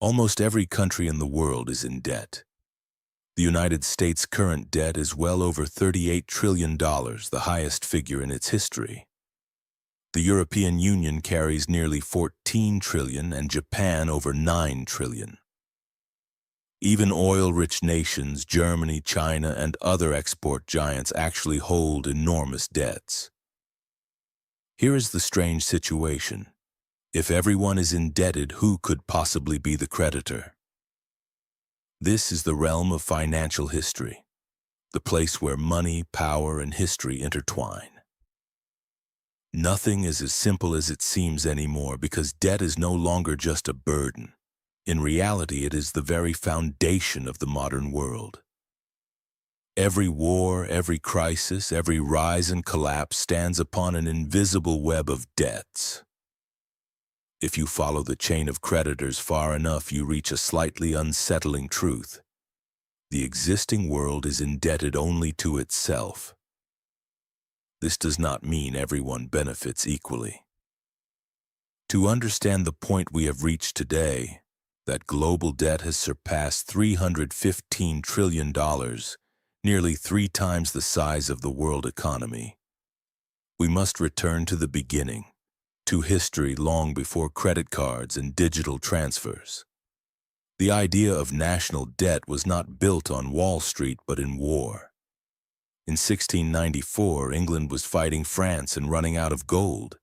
Almost every country in the world is in debt. The United States' current debt is well over $38 trillion, the highest figure in its history. The European Union carries nearly 14 trillion and Japan over 9 trillion. Even oil-rich nations, Germany, China, and other export giants actually hold enormous debts. Here is the strange situation. If everyone is indebted, who could possibly be the creditor? This is the realm of financial history, the place where money, power, and history intertwine. Nothing is as simple as it seems anymore because debt is no longer just a burden. In reality, it is the very foundation of the modern world. Every war, every crisis, every rise and collapse stands upon an invisible web of debts. If you follow the chain of creditors far enough, you reach a slightly unsettling truth. The existing world is indebted only to itself. This does not mean everyone benefits equally. To understand the point we have reached today, that global debt has surpassed $315 trillion, nearly 3 times the size of the world economy, we must return to the beginning, to history long before credit cards and digital transfers. The idea of national debt was not built on Wall Street but in war. In 1694, England was fighting France and running out of gold.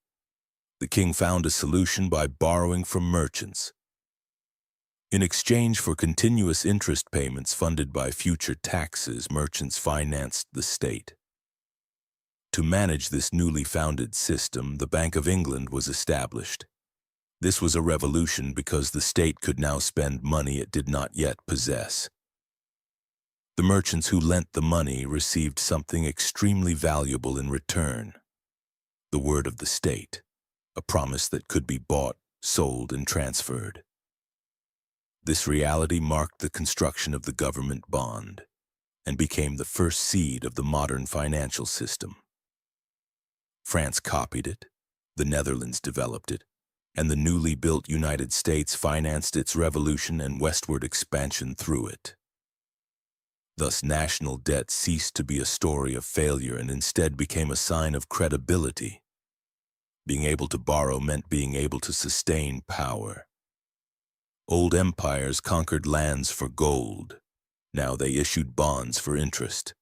The king found a solution by borrowing from merchants. In exchange for continuous interest payments funded by future taxes, merchants financed the state. To manage this newly founded system, the Bank of England was established. This was a revolution because the state could now spend money it did not yet possess. The merchants who lent the money received something extremely valuable in return: the word of the state, a promise that could be bought, sold, and transferred. This reality marked the construction of the government bond and became the first seed of the modern financial system. France copied it, the Netherlands developed it, and the newly built United States financed its revolution and westward expansion through it. Thus, national debt ceased to be a story of failure and instead became a sign of credibility. Being able to borrow meant being able to sustain power. Old empires conquered lands for gold. Now they issued bonds for interest.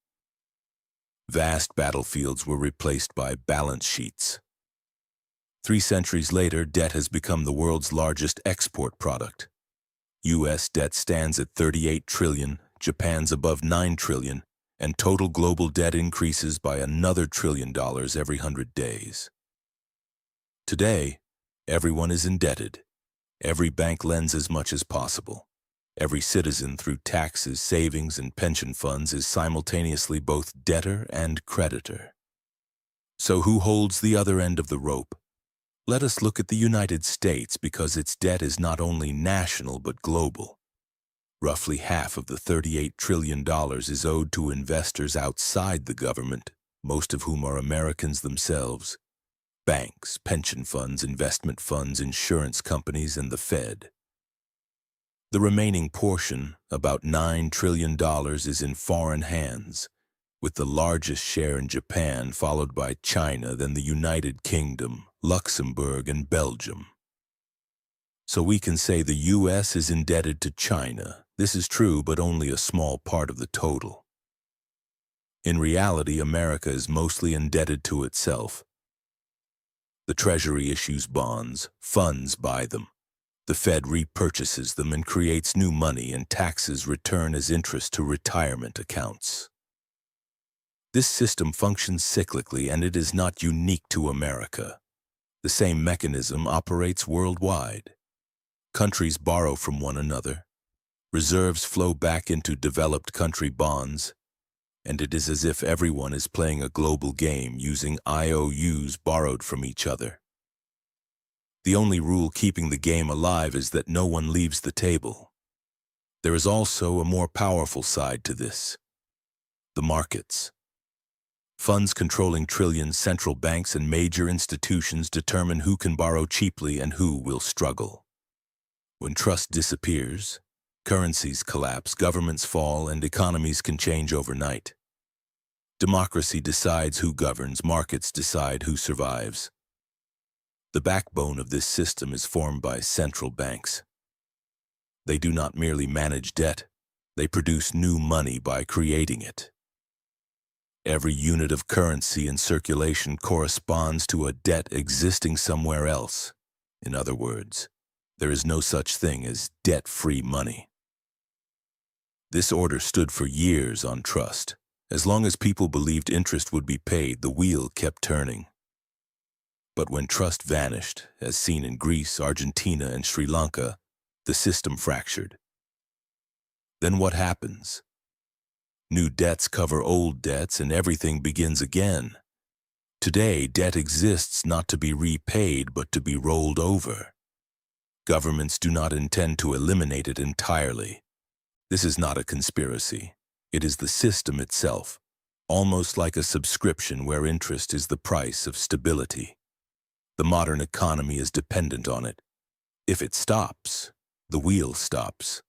Vast battlefields were replaced by balance sheets. 3 centuries later, debt has become the world's largest export product. U.S. debt stands at $38 trillion, Japan's above $9 trillion, and total global debt increases by another $1 trillion every 100 days. Today, everyone is indebted. Every bank lends as much as possible. Every citizen, through taxes, savings, and pension funds, is simultaneously both debtor and creditor. So who holds the other end of the rope? Let us look at the United States because its debt is not only national but global. Roughly half of the $38 trillion is owed to investors outside the government, most of whom are Americans themselves: banks, pension funds, investment funds, insurance companies, and the Fed. The remaining portion, about $9 trillion, is in foreign hands, with the largest share in Japan, followed by China, then the United Kingdom, Luxembourg, and Belgium. So we can say the U.S. is indebted to China. This is true, but only a small part of the total. In reality, America is mostly indebted to itself. The Treasury issues bonds, funds buy them. The Fed repurchases them and creates new money, and taxes return as interest to retirement accounts. This system functions cyclically, and it is not unique to America. The same mechanism operates worldwide. Countries borrow from one another. Reserves flow back into developed country bonds, and it is as if everyone is playing a global game using IOUs borrowed from each other. The only rule keeping the game alive is that no one leaves the table. There is also a more powerful side to this: the markets. Funds controlling trillions, central banks, and major institutions determine who can borrow cheaply and who will struggle. When trust disappears, currencies collapse, governments fall, and economies can change overnight. Democracy decides who governs, markets decide who survives. The backbone of this system is formed by central banks. They do not merely manage debt, they produce new money by creating it. Every unit of currency in circulation corresponds to a debt existing somewhere else. In other words, there is no such thing as debt-free money. This order stood for years on trust. As long as people believed interest would be paid, the wheel kept turning. But when trust vanished, as seen in Greece, Argentina, and Sri Lanka, the system fractured. Then what happens? New debts cover old debts and everything begins again. Today, debt exists not to be repaid but to be rolled over. Governments do not intend to eliminate it entirely. This is not a conspiracy. It is the system itself, almost like a subscription where interest is the price of stability. The modern economy is dependent on it. If it stops, the wheel stops.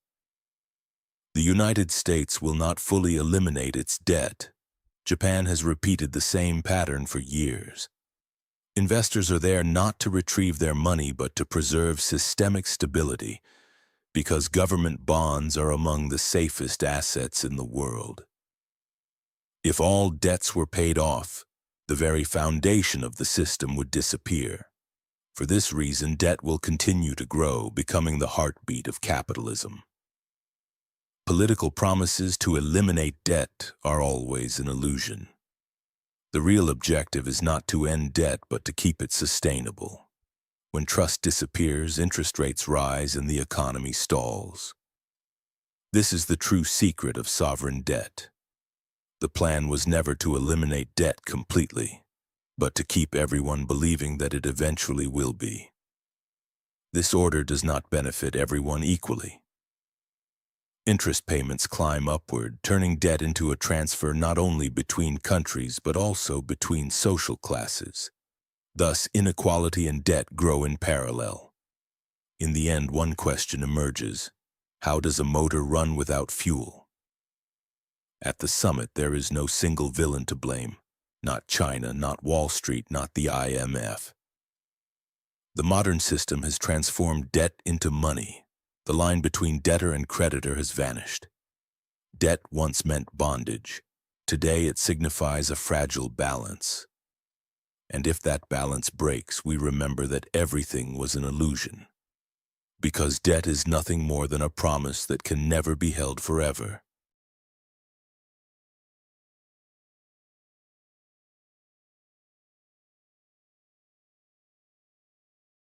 The United States will not fully eliminate its debt. Japan has repeated the same pattern for years. Investors are there not to retrieve their money but to preserve systemic stability, because government bonds are among the safest assets in the world. If all debts were paid off, the very foundation of the system would disappear. For this reason, debt will continue to grow, becoming the heartbeat of capitalism. Political promises to eliminate debt are always an illusion. The real objective is not to end debt, but to keep it sustainable. When trust disappears, interest rates rise and the economy stalls. This is the true secret of sovereign debt. The plan was never to eliminate debt completely, but to keep everyone believing that it eventually will be. This order does not benefit everyone equally. Interest payments climb upward, turning debt into a transfer not only between countries but also between social classes. Thus, inequality and debt grow in parallel. In the end, one question emerges: how does a motor run without fuel? At the summit, there is no single villain to blame. Not China, not Wall Street, not the IMF. The modern system has transformed debt into money. The line between debtor and creditor has vanished. Debt once meant bondage. Today it signifies a fragile balance. And if that balance breaks, we remember that everything was an illusion. Because debt is nothing more than a promise that can never be held forever.